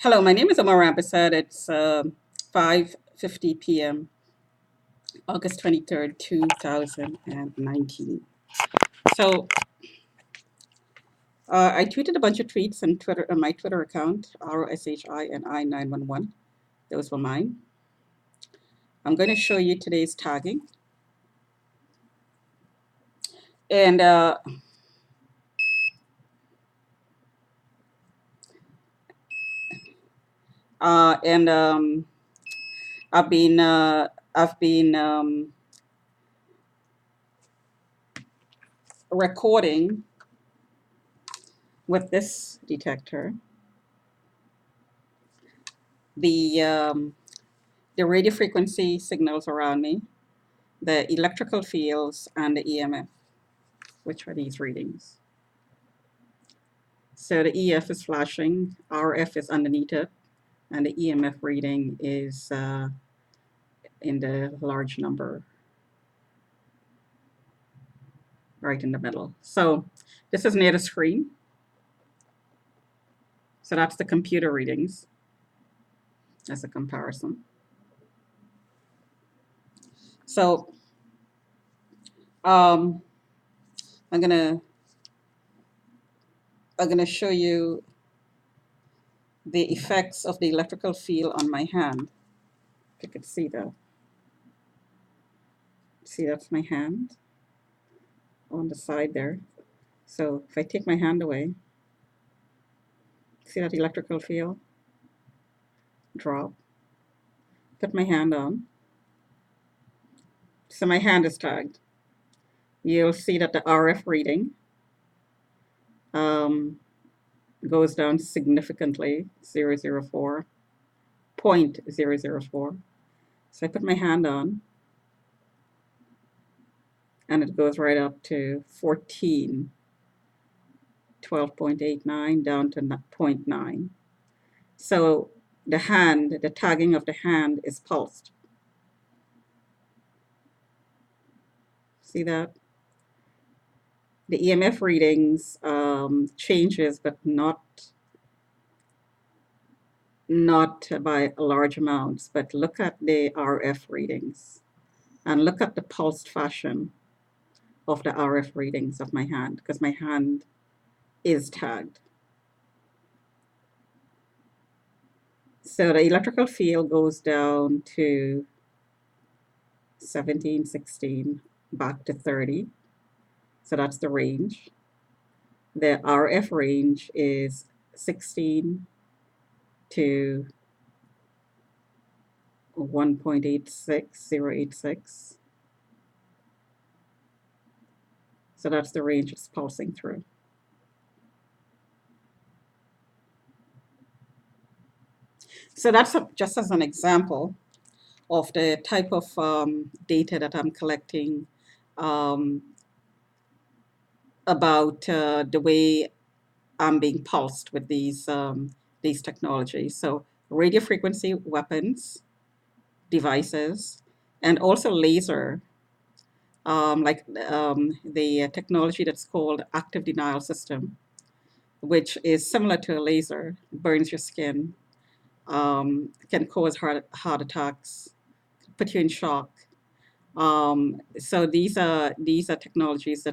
Hello, my name is Amar Rampersad. It's 5:50 p.m., August 23rd, 2019. So I tweeted a bunch of tweets on Twitter on my Twitter account, RSHINI911. Those were mine. I'm going to show you today's tagging. And uh, and I've been I've been recording with this detector the um, the radio frequency signals around me, the electrical fields, and the EMF, which are these readings. So the EF is flashing, RF is underneath it, and the EMF reading is in the large number right in the middle. So this is near the screen. So that's the computer readings as a comparison. So um, I'm gonna show you the effects of the electrical field on my hand. If you could see that. See, that's my hand on the side there. So if I take my hand away, see that electrical field drop, put my hand on. So my hand is tagged. You'll see that the RF reading um, goes down significantly, 0.004. So I put my hand on, and it goes right up to 14, 12.89 down to 0.9. So the tagging of the hand is pulsed. See that? The EMF readings changes, but not by large amounts. But look at the RF readings and look at the pulsed fashion of the RF readings of my hand, because my hand is tagged. So the electrical field goes down to 17, 16, back to 30. So that's the range. The RF range is 16 to 1.86086. So that's the range it's pulsing through. So that's just as an example of the type of data that I'm collecting um, about the way I'm being pulsed with these technologies. So radio frequency weapons, devices, and also laser, the technology that's called active denial system, which is similar to a laser, burns your skin, can cause heart attacks, put you in shock. So these are technologies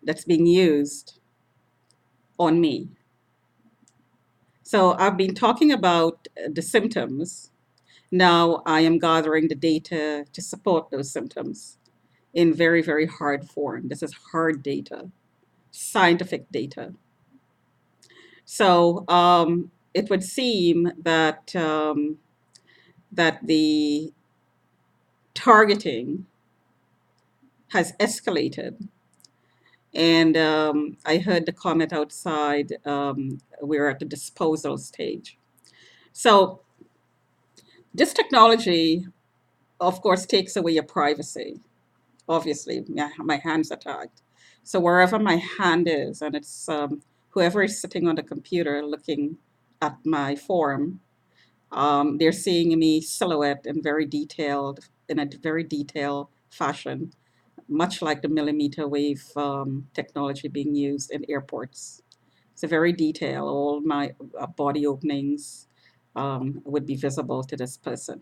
that's being used on me. So I've been talking about the symptoms. Now I am gathering the data to support those symptoms in very, very hard form. This is hard data, scientific data. So it would seem that the targeting has escalated. And I heard the comment outside, we're at the disposal stage. So this technology, of course, takes away your privacy. Obviously, my hands are tagged. So wherever my hand is, and it's whoever is sitting on the computer looking at my form, they're seeing me silhouette in a very detailed fashion, much like the millimeter wave technology being used in airports. So very detailed. All my body openings would be visible to this person.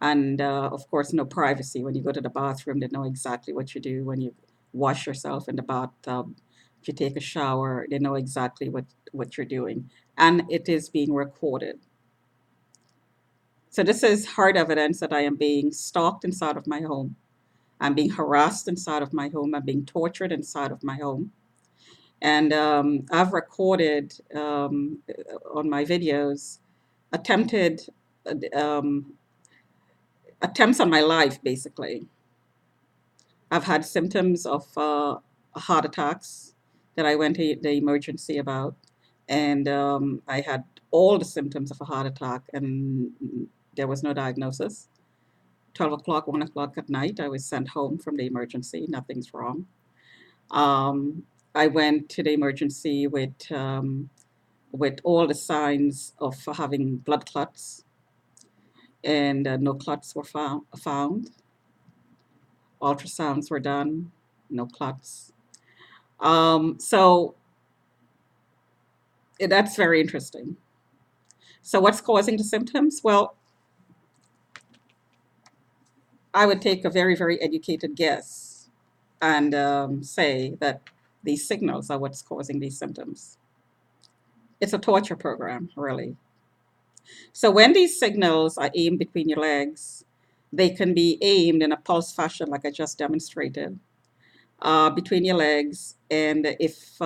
And of course, no privacy. When you go to the bathroom, they know exactly what you do. When you wash yourself in the bathtub, if you take a shower, they know exactly what you're doing. And it is being recorded. So this is hard evidence that I am being stalked inside of my home. I'm being harassed inside of my home. I'm being tortured inside of my home. And I've recorded on my videos attempted um, attempts on my life, basically. I've had symptoms of heart attacks that I went to the emergency about. And I had all the symptoms of a heart attack, and there was no diagnosis. 12 o'clock, 1 o'clock at night, I was sent home from the emergency. Nothing's wrong. Um, I went to the emergency with all the signs of having blood clots, and no clots were found. Ultrasounds were done, no clots. So that's very interesting. So what's causing the symptoms? Well, I would take a very, very educated guess and say that these signals are what's causing these symptoms. It's a torture program, really. So when these signals are aimed between your legs, they can be aimed in a pulse fashion, like I just demonstrated, between your legs. And if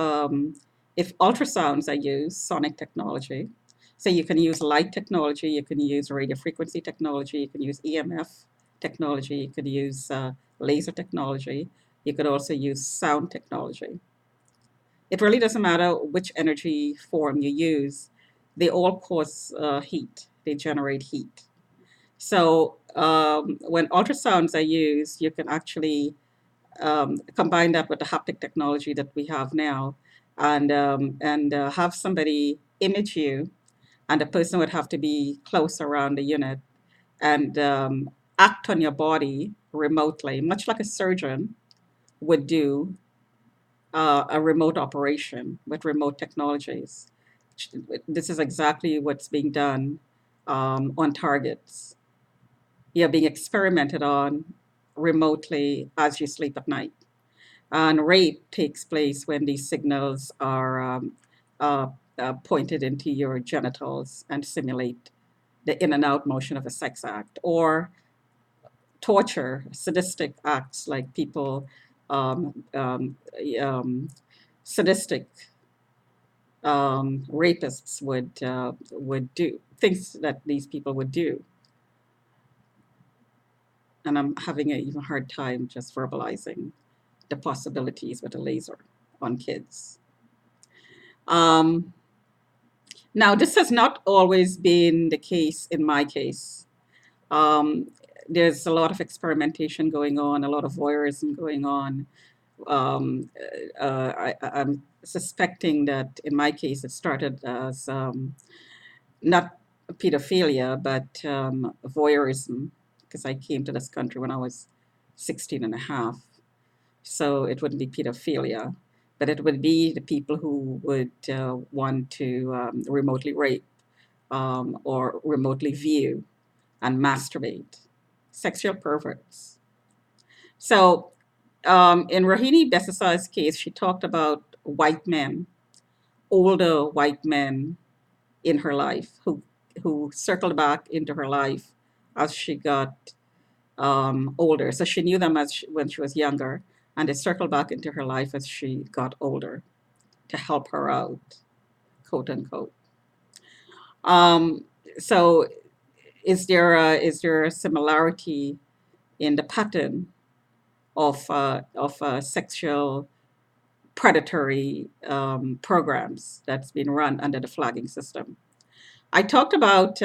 ultrasounds are used, sonic technology, so you can use light technology, you can use radio frequency technology, you can use EMF technology, you could use laser technology, you could also use sound technology. It really doesn't matter which energy form you use, they all cause heat, they generate heat. So when ultrasounds are used, you can actually combine that with the haptic technology that we have now, and have somebody image you, and the person would have to be close around the unit and act on your body remotely, much like a surgeon would do a remote operation with remote technologies. This is exactly what's being done on targets. You're being experimented on remotely as you sleep at night. And rape takes place when these signals are uh, pointed into your genitals and simulate the in and out motion of a sex act, or torture, sadistic acts like people, um, um, um, sadistic rapists would do things that these people would do. And I'm having an even hard time just verbalizing the possibilities with a laser on kids. Um, Now, this has not always been the case in my case. Um, there's a lot of experimentation going on, a lot of voyeurism going on. I'm suspecting that in my case, it started as not pedophilia, but voyeurism, because I came to this country when I was 16 and a half. So it wouldn't be pedophilia, but it would be the people who would want to remotely rape or remotely view and masturbate, sexual perverts. So in Rohini Besasai's case, she talked about white men, older white men in her life who circled back into her life as she got older. So she knew them when she was younger, and they circled back into her life as she got older to help her out, quote unquote. Um, so is there a similarity in the pattern of sexual predatory programs that's been run under the flagging system? I talked about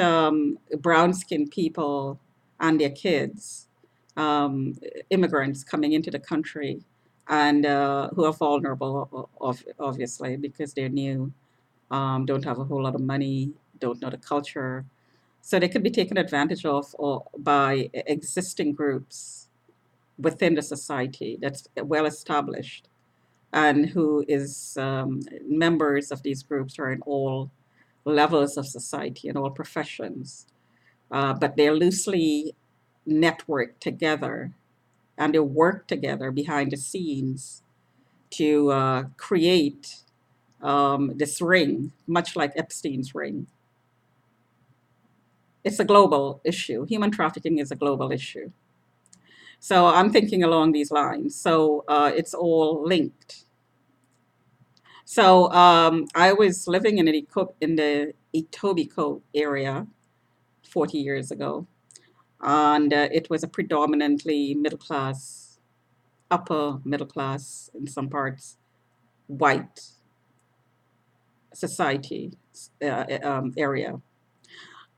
brown skinned people and their kids, um, immigrants coming into the country, and who are vulnerable, obviously, because they're new, don't have a whole lot of money, don't know the culture. So they could be taken advantage of or by existing groups within the society that's well established. and who is members of these groups are in all levels of society and all professions, but they're loosely networked together and they work together behind the scenes to create this ring, much like Epstein's ring. It's a global issue. Human trafficking is a global issue. So I'm thinking along these lines. So it's all linked. So I was living in the Etobicoke area 40 years ago, and it was a predominantly middle class, upper middle class in some parts, white society area.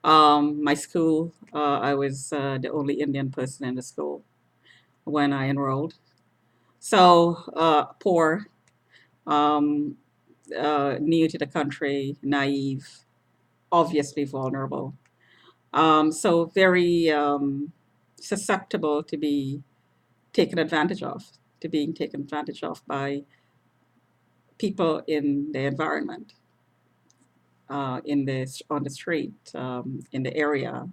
My school, I was the only Indian person in the school when I enrolled. So poor, um, new to the country, naive, obviously vulnerable. So very susceptible to be taken advantage of, to being taken advantage of by people in the environment, on the street, in the area.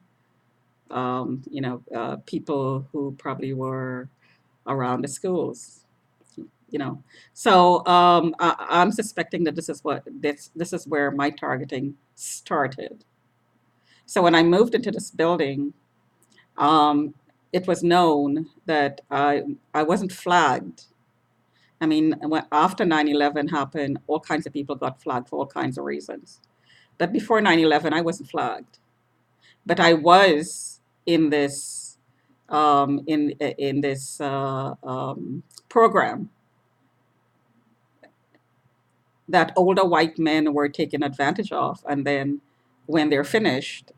People who probably were around the schools. You know, so I'm suspecting that this is where my targeting started. So when I moved into this building, um, it was known that I wasn't flagged. I mean, after 9/11 happened, all kinds of people got flagged for all kinds of reasons. But before 9/11, I wasn't flagged. But I was in this in this program that older white men were taken advantage of, and then when they're finished,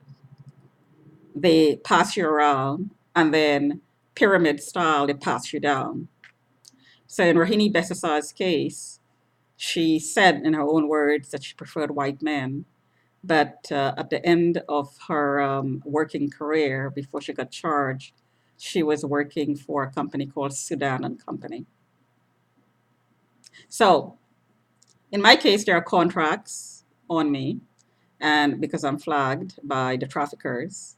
they pass you around, and then pyramid style, they pass you down. So in Rohini Besasar's case, she said in her own words that she preferred white men. But at the end of her working career, before she got charged, she was working for a company called Sudan and Company. So in my case, there are contracts on me, and because I'm flagged by the traffickers,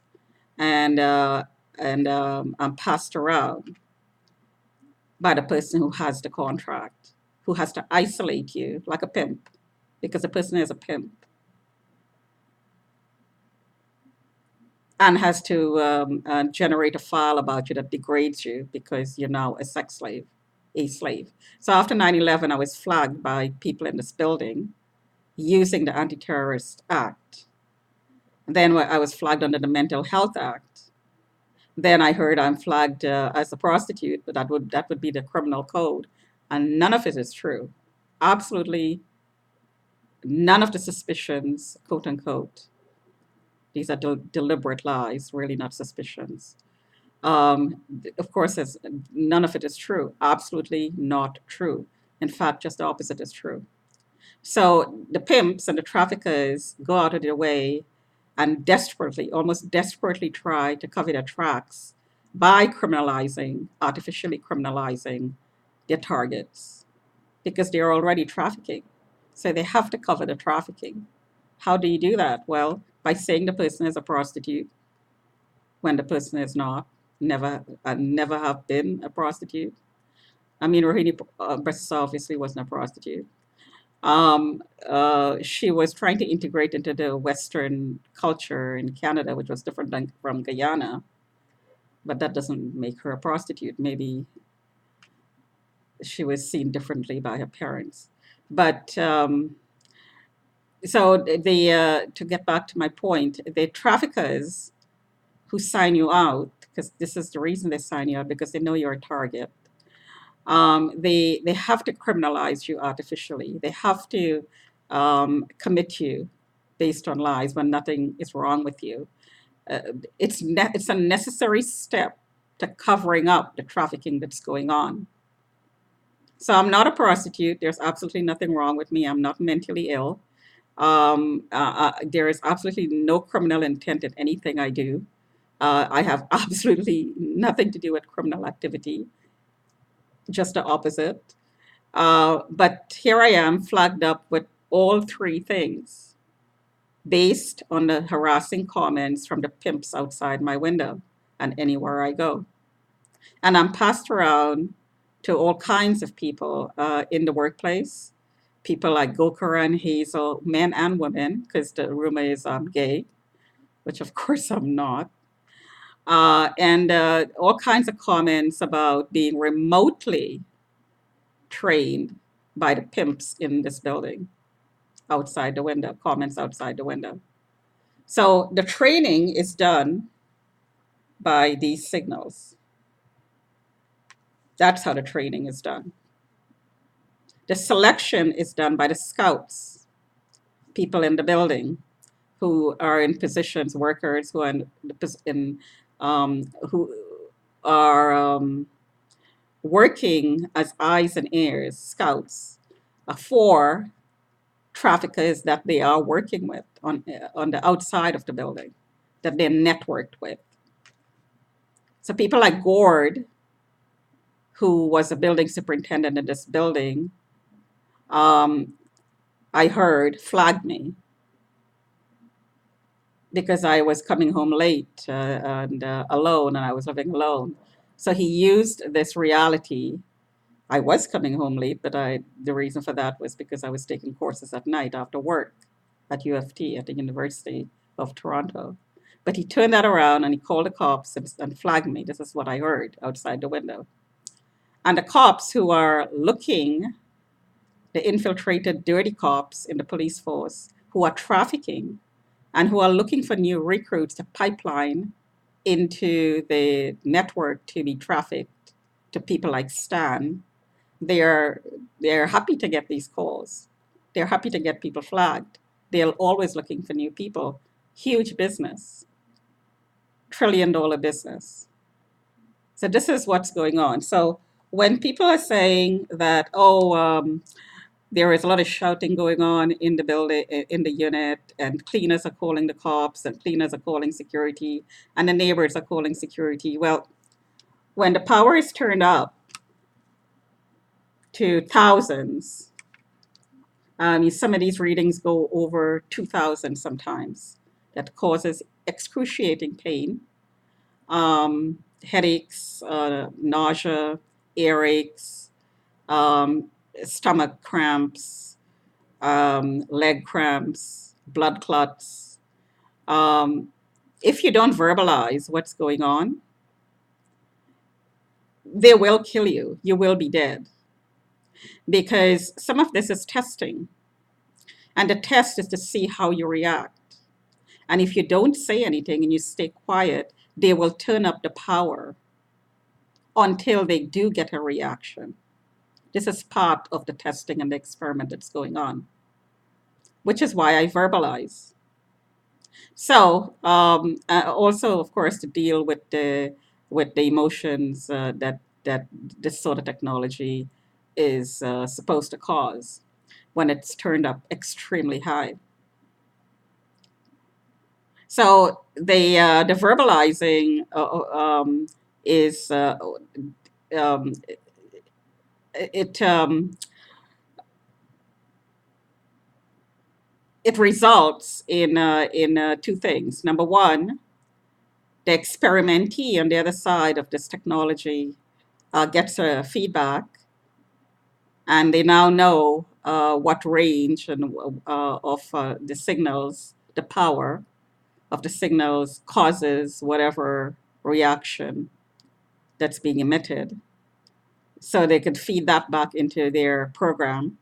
and I'm passed around by the person who has the contract, who has to isolate you like a pimp, because the person is a pimp and has to generate a file about you that degrades you because you're now a sex slave, a slave. So after 9/11, I was flagged by people in this building using the Anti-Terrorist Act. Then I was flagged under the Mental Health Act. Then I heard I'm flagged as a prostitute, but that would be the criminal code, and none of it is true. Absolutely none of the suspicions, quote unquote. These are deliberate lies, really not suspicions. Of course, none of it is true. Absolutely not true. In fact, just the opposite is true. So the pimps and the traffickers go out of their way and desperately, almost desperately try to cover their tracks by artificially criminalizing their targets because they're already trafficking. So they have to cover the trafficking. How do you do that? Well, by saying the person is a prostitute when the person is not, never have been a prostitute. I mean, Rohini Bessa obviously wasn't a prostitute. She was trying to integrate into the Western culture in Canada, which was different than from Guyana, but that doesn't make her a prostitute. Maybe she was seen differently by her parents. But so to get back to my point, the traffickers who sign you out, because this is the reason they sign you out, because they know you're a target. They have to criminalize you artificially. They have to commit you based on lies when nothing is wrong with you. Uh, it's a necessary step to covering up the trafficking that's going on. So I'm not a prostitute. There's absolutely nothing wrong with me. I'm not mentally ill. There is absolutely no criminal intent in anything I do. I have absolutely nothing to do with criminal activity, just the opposite. But here I am flagged up with all three things based on the harassing comments from the pimps outside my window and anywhere I go. And I'm passed around to all kinds of people in the workplace, people like Gokara and Hazel, men and women, because the rumor is I'm gay, which of course I'm not. And all kinds of comments about being remotely trained by the pimps in this building outside the window, comments outside the window. So the training is done by these signals. That's how the training is done. The selection is done by the scouts, people in the building who are in positions, workers who are who are working as eyes and ears, scouts, for traffickers that they are working with on the outside of the building, that they're networked with. So people like Gord, who was a building superintendent in this building, um, I heard flagged me because I was coming home late and alone, and I was living alone. So he used this reality. I was coming home late, but the reason for that was because I was taking courses at night after work at UFT at the University of Toronto. But he turned that around and he called the cops and flagged me. This is what I heard outside the window. And the cops who are looking, the infiltrated dirty cops in the police force who are trafficking and who are looking for new recruits to pipeline into the network to be trafficked to people like Stan, they're they're happy to get these calls. They're happy to get people flagged. They're always looking for new people. Huge business, $1 trillion business. So this is what's going on. So when people are saying that, oh, there is a lot of shouting going on in the building, in the unit, and cleaners are calling the cops, and cleaners are calling security, and the neighbors are calling security. Well, when the power is turned up to thousands, some of these readings go over 2,000 sometimes. That causes excruciating pain, headaches, nausea, earaches, um, stomach cramps, leg cramps, blood clots. Um, if you don't verbalize what's going on, they will kill you. You will be dead. Because some of this is testing. And the test is to see how you react. And if you don't say anything and you stay quiet, they will turn up the power until they do get a reaction. This is part of the testing and the experiment that's going on, which is why I verbalize. So also, of course, to deal with the emotions that this sort of technology is supposed to cause when it's turned up extremely high. So the verbalizing is um, it it results in two things. Number one, the experimentee on the other side of this technology gets a feedback, and they now know what range and of the signals, the power of the signals causes whatever reaction that's being emitted. So they could feed that back into their program.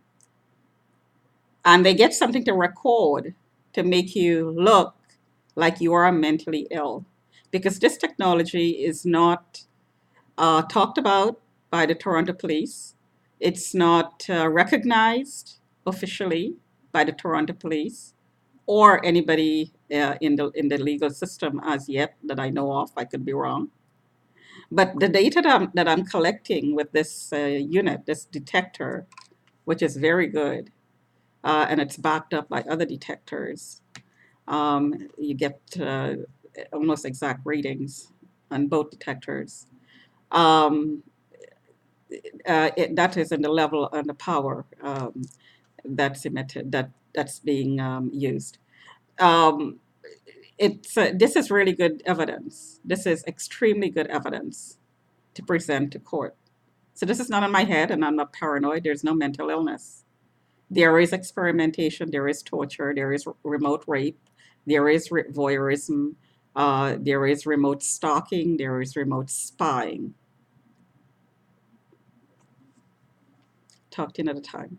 And they get something to record to make you look like you are mentally ill. Because this technology is not talked about by the Toronto police, it's not recognized officially by the Toronto police or anybody in the legal system as yet that I know of. I could be wrong. But the data that I'm collecting with this unit, this detector, which is very good, and it's backed up by other detectors, you get almost exact readings on both detectors. Um, that is in the level and the power that's emitted, that's being used. Um, this is really good evidence. This is extremely good evidence to present to court. So this is not in my head, and I'm not paranoid. There's no mental illness. There is experimentation, there is torture, there is remote rape, there is voyeurism, there is remote stalking, there is remote spying. Talk to you another time.